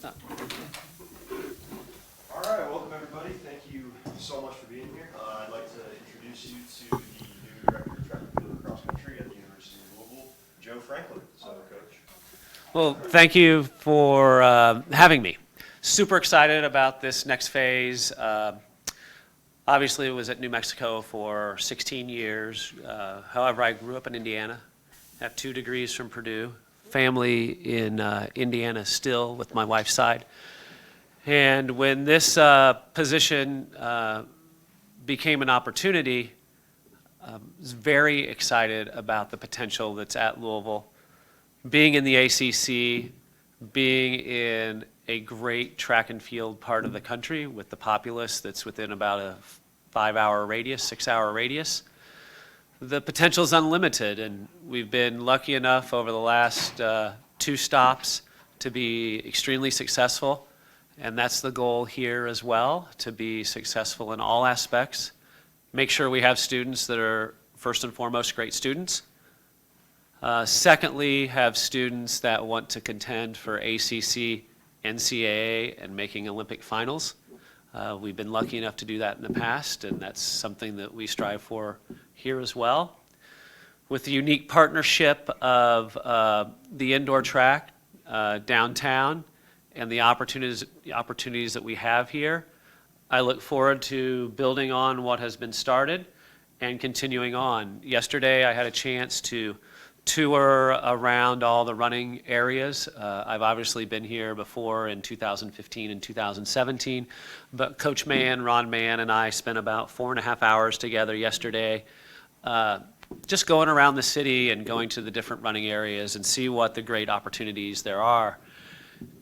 All right, welcome everybody. Thank you so much for being here. I'd like to introduce you to the new director of track and field and cross country at the University of Louisville, Joe Franklin. So, Coach. Well, thank you for having me. Super excited about this next phase. Obviously, it was at New Mexico for 16 years. However, I grew up in Indiana, have 2 degrees from Purdue, family in Indiana still with my wife's side. And when this position became an opportunity, I was very excited about the potential that's at Louisville. Being in the ACC, being in a great track and field part of the country with the populace that's within about a 5-hour radius, 6-hour radius, the potential is unlimited. And we've been lucky enough over the last 2 stops to be extremely successful. And that's the goal here as well, to be successful in all aspects. Make sure we have students that are first and foremost great students. Secondly, have students that want to contend for ACC, NCAA, and making Olympic finals. We've been lucky enough to do that in the past, and that's something that we strive for here as well. With the unique partnership of the indoor track downtown and the opportunities that we have here, I look forward to building on what has been started and continuing on. Yesterday, I had a chance to tour around all the running areas. I've obviously been here before in 2015 and 2017, but Coach Mann, Ron Mann, and I spent about 4.5 hours together yesterday, just going around the city and going to the different running areas and see what the great opportunities there are.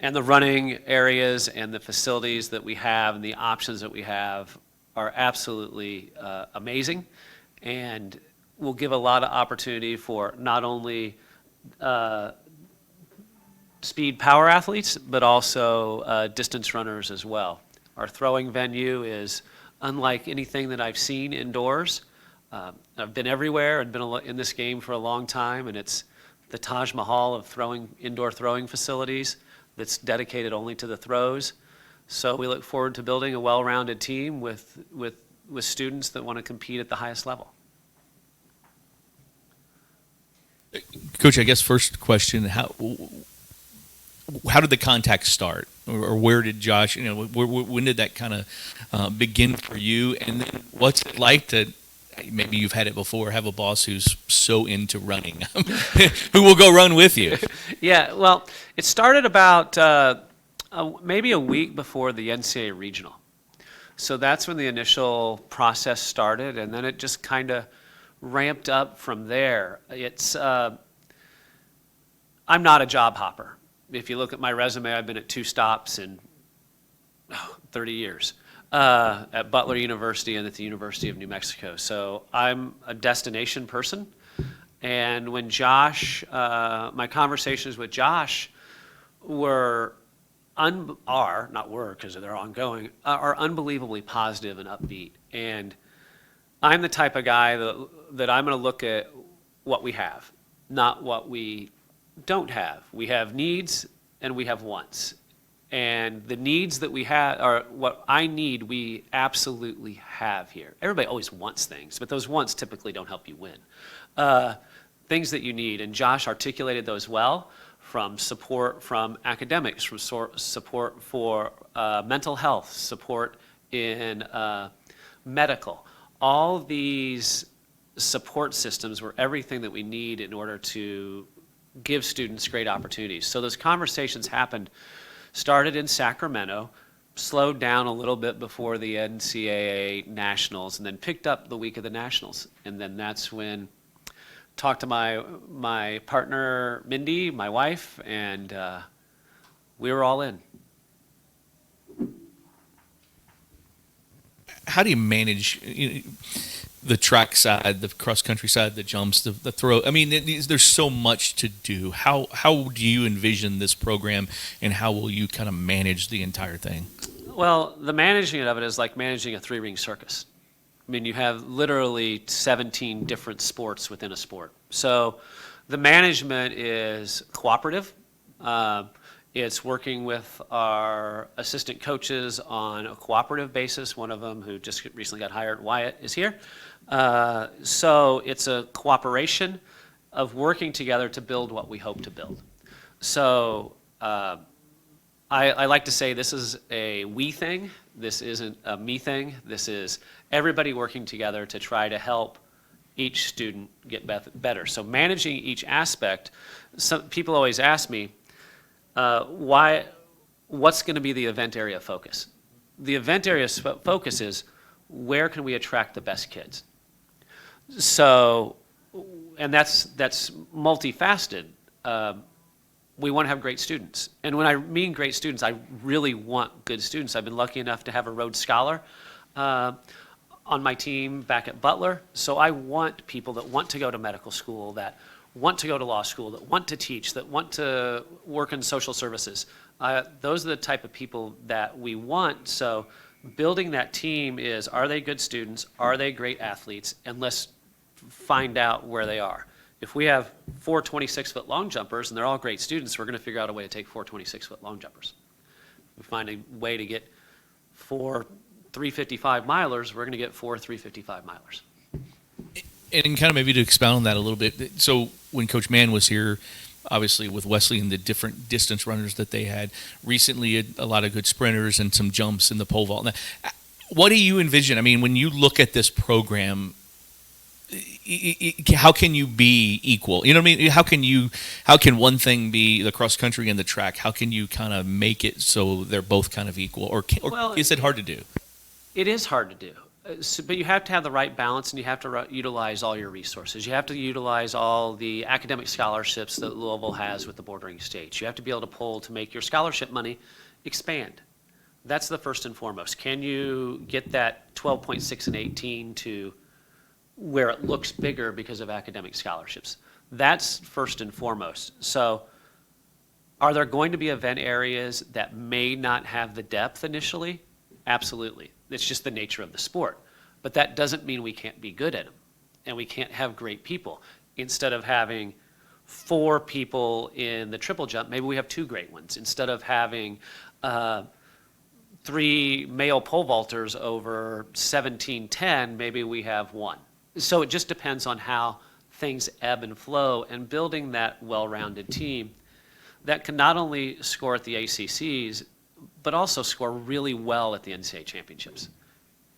And the running areas and the facilities that we have and the options that we have are absolutely amazing, and will give a lot of opportunity for not only speed power athletes, but also distance runners as well. Our throwing venue is unlike anything that I've seen indoors. I've been everywhere and been in this game for a long time, and it's the Taj Mahal of indoor throwing facilities that's dedicated only to the throws. So we look forward to building a well-rounded team with students that want to compete at the highest level. Coach, I guess first question, how did the contact start? Or where did Josh, when did that kind of begin for you? And then what's it like to, maybe you've had it before, have a boss who's so into running, who will go run with you? Yeah, well, it started about maybe a week before the NCAA regional. So that's when the initial process started, and then it just kind of ramped up from there. I'm not a job hopper. If you look at my resume, I've been at 2 stops in 30 years. At Butler University and at the University of New Mexico. So I'm a destination person. And when my conversations with Josh are unbelievably positive and upbeat. And I'm the type of guy that I'm going to look at what we have, not what we don't have. We have needs and we have wants. And the needs that we have are what I need, we absolutely have here. Everybody always wants things, but those wants typically don't help you win. Things that you need, and Josh articulated those well, from support from academics, from support for mental health, support in medical. All of these support systems were everything that we need in order to give students great opportunities. So those conversations started in Sacramento, slowed down a little bit before the NCAA Nationals, and then picked up the week of the Nationals. And then that's when I talked to my partner, Mindy, my wife, and we were all in. How do you manage the track side, the cross-country side, the jumps, the throw? I mean, there's so much to do. How do you envision this program, and how will you kind of manage the entire thing? Well, the managing of it is like managing a 3-ring circus. I mean, you have literally 17 different sports within a sport. So the management is cooperative. It's working with our assistant coaches on a cooperative basis. One of them, who just recently got hired, Wyatt, is here. So it's a cooperation of working together to build what we hope to build. So I like to say this is a we thing. This isn't a me thing. This is everybody working together to try to help each student get better. So managing each aspect, some people always ask me, what's going to be the event area focus? The event area focus is where can we attract the best kids? So, and that's multifaceted. We want to have great students. And when I mean great students, I really want good students. I've been lucky enough to have a Rhodes Scholar on my team back at Butler. So I want people that want to go to medical school, that want to go to law school, that want to teach, that want to work in social services. Those are the type of people that we want. So building that team is, are they good students? Are they great athletes? And let's find out where they are. If we have 4 26-foot long jumpers and they're all great students, we're going to figure out a way to take 4 26-foot long jumpers. If we find a way to get 4 355 milers, we're going to get 4 355 milers. And kind of maybe to expound on that a little bit. So when Coach Mann was here, obviously with Wesley and the different distance runners that they had, recently a lot of good sprinters and some jumps in the pole vault. Now, what do you envision? I mean, when you look at this program, how can you be equal? You know what I mean? How can one thing be the cross country and the track? How can you kind of make it so they're both kind of equal? Or is it hard to do? It is hard to do. But you have to have the right balance, and you have to utilize all your resources. You have to utilize all the academic scholarships that Louisville has with the bordering states. You have to be able to pull to make your scholarship money expand. That's the first and foremost. Can you get that 12.6 and 18 to where it looks bigger because of academic scholarships? That's first and foremost. So are there going to be event areas that may not have the depth initially? Absolutely. It's just the nature of the sport. But that doesn't mean we can't be good at them, and we can't have great people. Instead of having 4 people in the triple jump, maybe we have 2 great ones. Instead of having 3 male pole vaulters over 17:10, maybe we have 1. So it just depends on how things ebb and flow, and building that well-rounded team that can not only score at the ACCs, but also score really well at the NCAA championships,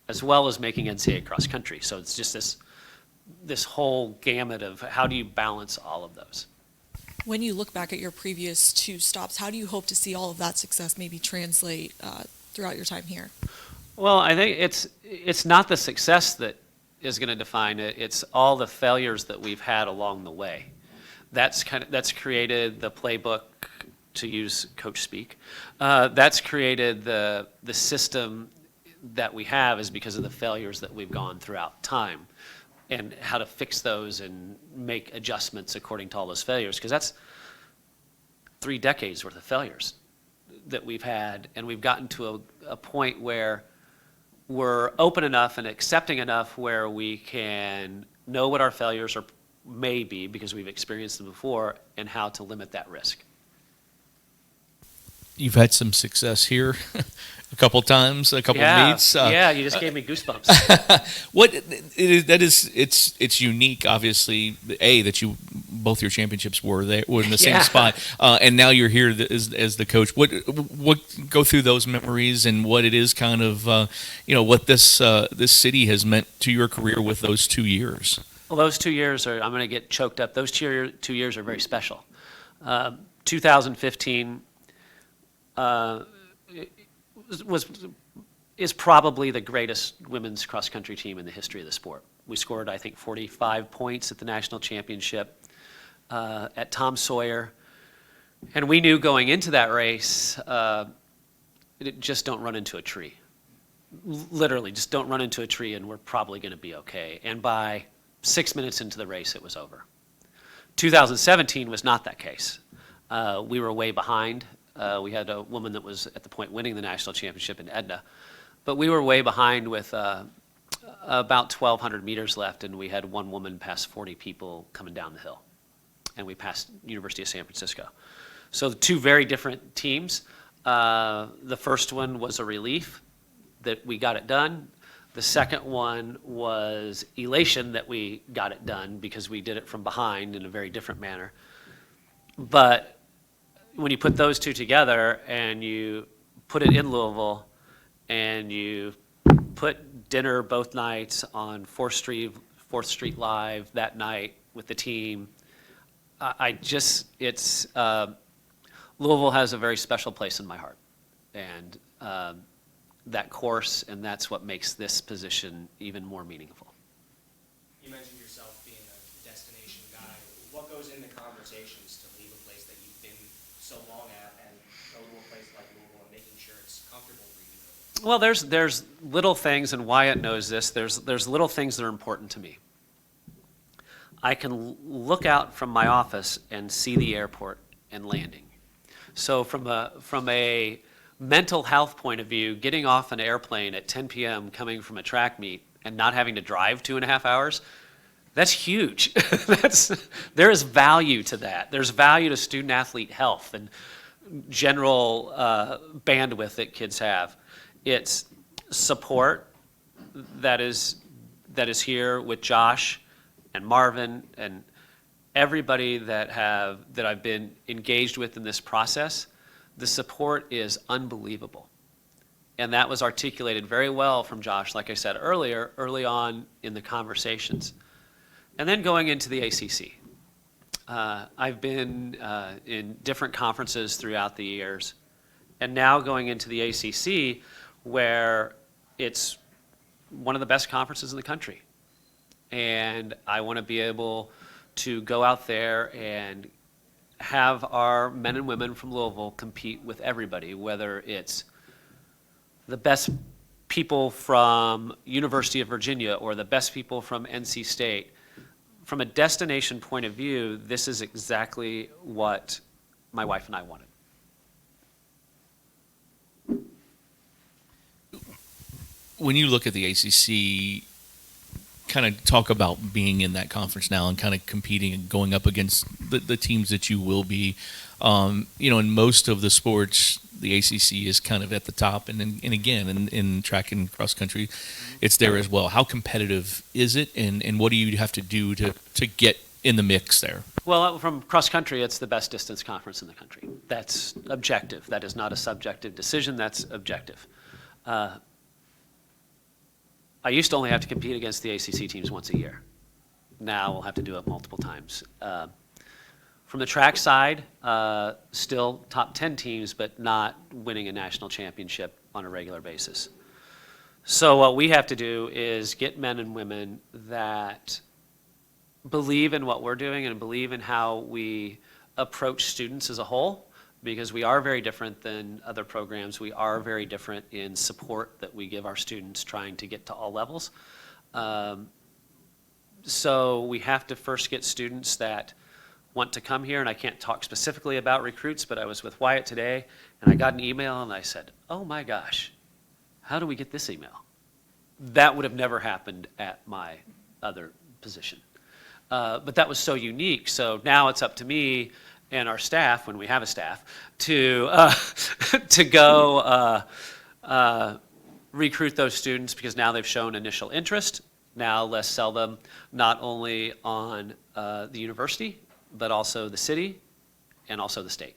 as well as making NCAA cross country. So it's just this whole gamut of how do you balance all of those. When you look back at your previous 2 stops, how do you hope to see all of that success maybe translate throughout your time here? Well, I think it's not the success that is going to define it. It's all the failures that we've had along the way. That's created the playbook, to use coach speak. That's created the system that we have, is because of the failures that we've gone throughout time, and how to fix those and make adjustments according to all those failures, because that's 3 decades worth of failures that we've had, and we've gotten to a point where we're open enough and accepting enough where we can know what our failures may be, because we've experienced them before, and how to limit that risk. You've had some success here a couple times, a couple meets. Yeah, you just gave me goosebumps. It's unique, obviously. That you both your championships were in the same spot, and now you're here as the coach. What go through those memories and what it is kind of what this city has meant to your career with those 2 years. Well, those 2 years I'm going to get choked up. Those 2 years are very special. 2015. Is probably the greatest women's cross-country team in the history of the sport. We scored, I think, 45 points at the national championship at Tom Sawyer. And we knew going into that race, just don't run into a tree. Literally, just don't run into a tree and we're probably going to be okay. And by 6 minutes into the race, it was over. 2017 was not that case. We were way behind. We had a woman that was at the point winning the national championship in Edna, but we were way behind with about 1,200 meters left, and we had one woman pass 40 people coming down the hill, and we passed University of San Francisco. So two very different teams. The first one was a relief that we got it done. The second one was elation that we got it done because we did it from behind in a very different manner. But when you put those two together and you put it in Louisville and you put dinner both nights on 4th Street Live that night with the team, Louisville has a very special place in my heart. And that course, and that's what makes this position even more meaningful. You mentioned yourself being a destination guy. What goes into conversations to leave a place that you've been so long at and go to a place like Louisville and making sure it's comfortable for you to go there? Well, there's little things, and Wyatt knows this, there's little things that are important to me. I can look out from my office and see the airport and landing. So from a mental health point of view, getting off an airplane at 10 p.m. coming from a track meet and not having to drive 2.5 hours, that's huge. There is value to that. There's value to student athlete health and general bandwidth that kids have. It's support that is here with Josh and Marvin and everybody that I've been engaged with in this process. The support is unbelievable. And that was articulated very well from Josh, like I said early on in the conversations. And then going into the ACC. I've been in different conferences throughout the years, and now going into the ACC, where it's one of the best conferences in the country. And I want to be able to go out there and have our men and women from Louisville compete with everybody, whether it's the best people from University of Virginia or the best people from NC State. From a destination point of view, this is exactly what my wife and I wanted. When you look at the ACC, kind of talk about being in that conference now and kind of competing and going up against the teams that you will be. In most of the sports, the ACC is kind of at the top, and again, in track and cross country, it's there as well. How competitive is it, and what do you have to do to get in the mix there? Well, from cross country, it's the best distance conference in the country. That's objective. That is not a subjective decision. That's objective. I used to only have to compete against the ACC teams once a year. Now we'll have to do it multiple times. From the track side, still top 10 teams, but not winning a national championship on a regular basis. So what we have to do is get men and women that believe in what we're doing and believe in how we approach students as a whole, because we are very different than other programs. We are very different in support that we give our students trying to get to all levels. So we have to first get students that want to come here, and I can't talk specifically about recruits, but I was with Wyatt today, and I got an email, and I said, oh my gosh, how do we get this email? That would have never happened at my other position. But that was so unique, so now it's up to me and our staff, when we have a staff, to go recruit those students, because now they've shown initial interest. Now let's sell them not only on the university, but also the city and also the state.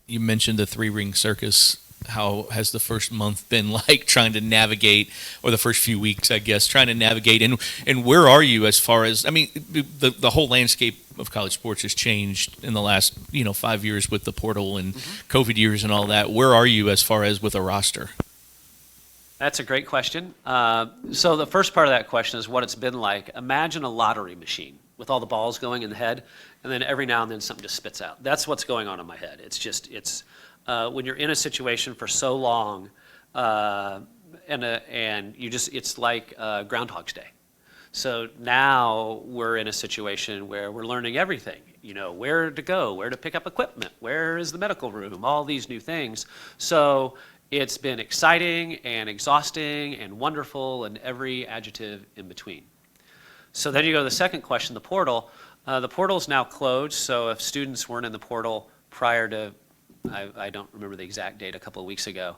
You mentioned the three-ring circus. How has the first month been like trying to navigate, or the first few weeks, I guess, trying to navigate? And where are you as far as, I mean, the whole landscape of college sports has changed in the last, 5 years with the portal and COVID years and all that. Where are you as far as with a roster? That's a great question. So the first part of that question is what it's been like. Imagine a lottery machine with all the balls going in the head, and then every now and then something just spits out. That's what's going on in my head. It's when you're in a situation for so long, and you just, it's like Groundhog's Day. So now we're in a situation where we're learning everything, where to go, where to pick up equipment, where is the medical room, all these new things. So it's been exciting and exhausting and wonderful and every adjective in between. So then you go to the second question, the portal. The portal's now closed, so if students weren't in the portal prior to, I don't remember the exact date, a couple of weeks ago,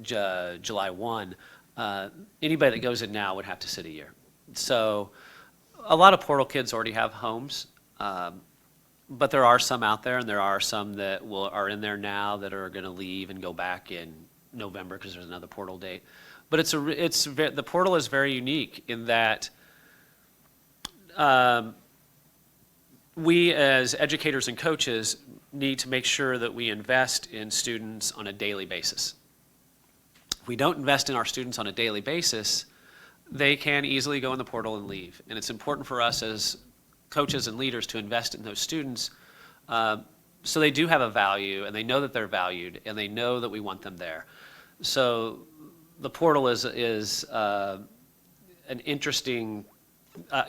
July 1, anybody that goes in now would have to sit a year. So a lot of portal kids already have homes, but there are some out there, and there are some that are in there now that are going to leave and go back in November because there's another portal date. But the portal is very unique in that we as educators and coaches need to make sure that we invest in students on a daily basis. If we don't invest in our students on a daily basis, they can easily go in the portal and leave. And it's important for us as coaches and leaders to invest in those students so they do have a value, and they know that they're valued, and they know that we want them there. So the portal is an interesting,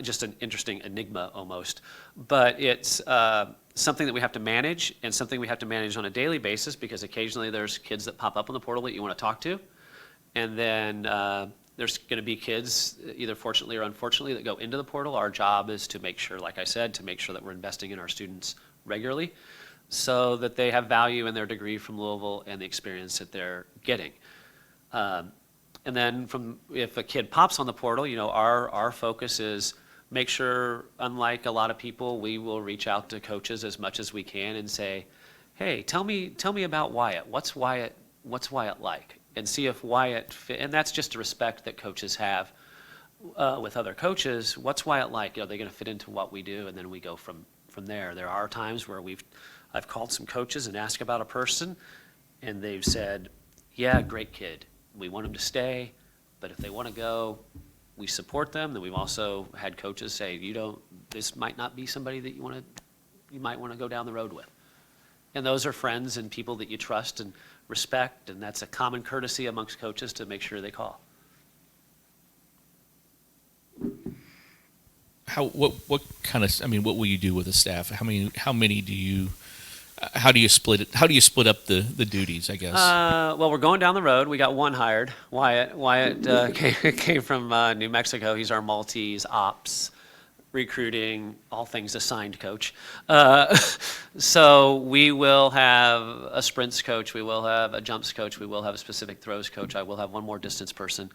just an interesting enigma almost, but it's something that we have to manage, and something we have to manage on a daily basis, because occasionally there's kids that pop up on the portal that you want to talk to, and then there's going to be kids, either fortunately or unfortunately, that go into the portal. Our job is to make sure, like I said, to make sure that we're investing in our students regularly so that they have value in their degree from Louisville and the experience that they're getting. And then if a kid pops on the portal, our focus is make sure, unlike a lot of people, we will reach out to coaches as much as we can and say, hey, tell me about Wyatt. What's Wyatt like? And see if Wyatt fit, and that's just a respect that coaches have with other coaches. What's Wyatt like? Are they going to fit into what we do? And then we go from there. There are times where I've called some coaches and asked about a person, and they've said, yeah, great kid. We want them to stay, but if they want to go, we support them. Then we've also had coaches say, this might not be somebody that you might want to go down the road with. And those are friends and people that you trust and respect, and that's a common courtesy amongst coaches to make sure they call. What will you do with the staff? How many do you? How do you split it? How do you split up the duties, I guess? Well, we're going down the road. We got one hired. Wyatt came from New Mexico. He's our Maltese ops, recruiting, all things assigned coach. So we will have a sprints coach. We will have a jumps coach. We will have a specific throws coach. I will have one more distance person.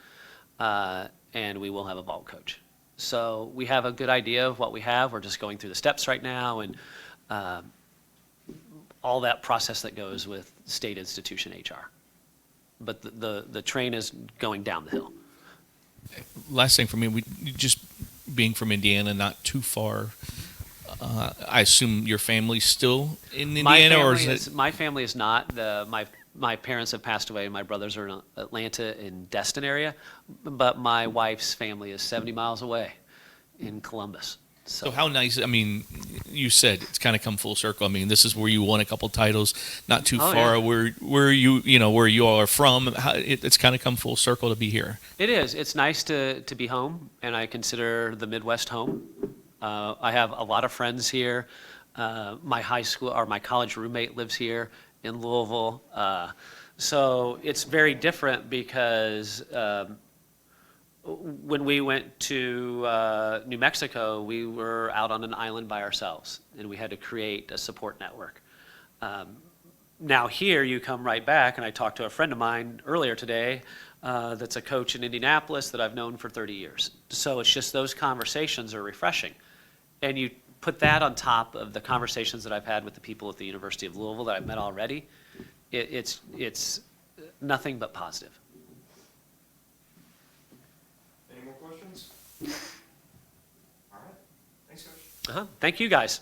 And we will have a vault coach. So we have a good idea of what we have. We're just going through the steps right now, and all that process that goes with state institution HR. But the train is going down the hill. Last thing for me, just being from Indiana, not too far. I assume your family's still in Indiana, My family is not. My parents have passed away. My brothers are in Atlanta and Destin area, but my wife's family is 70 miles away in Columbus. So how nice, you said it's kind of come full circle. This is where you won a couple titles, not too far, yeah. where you all are from. It's kind of come full circle to be here. It is. It's nice to be home, and I consider the Midwest home. I have a lot of friends here. My college roommate lives here in Louisville. So it's very different because when we went to New Mexico, we were out on an island by ourselves, and we had to create a support network. Now here, you come right back, and I talked to a friend of mine earlier today that's a coach in Indianapolis that I've known for 30 years. So it's just those conversations are refreshing. And you put that on top of the conversations that I've had with the people at the University of Louisville that I've met already, it's nothing but positive. Any more questions? All right. Thanks, Coach. Thank you, guys.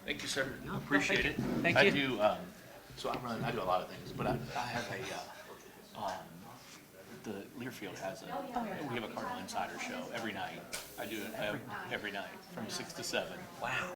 Thank you, sir. No, Appreciate thank it. you. Thank I you. do. So I do a lot of things, but I have the Learfield has we have a Cardinal Insider show every night. I do it every night from 6 to 7. Wow.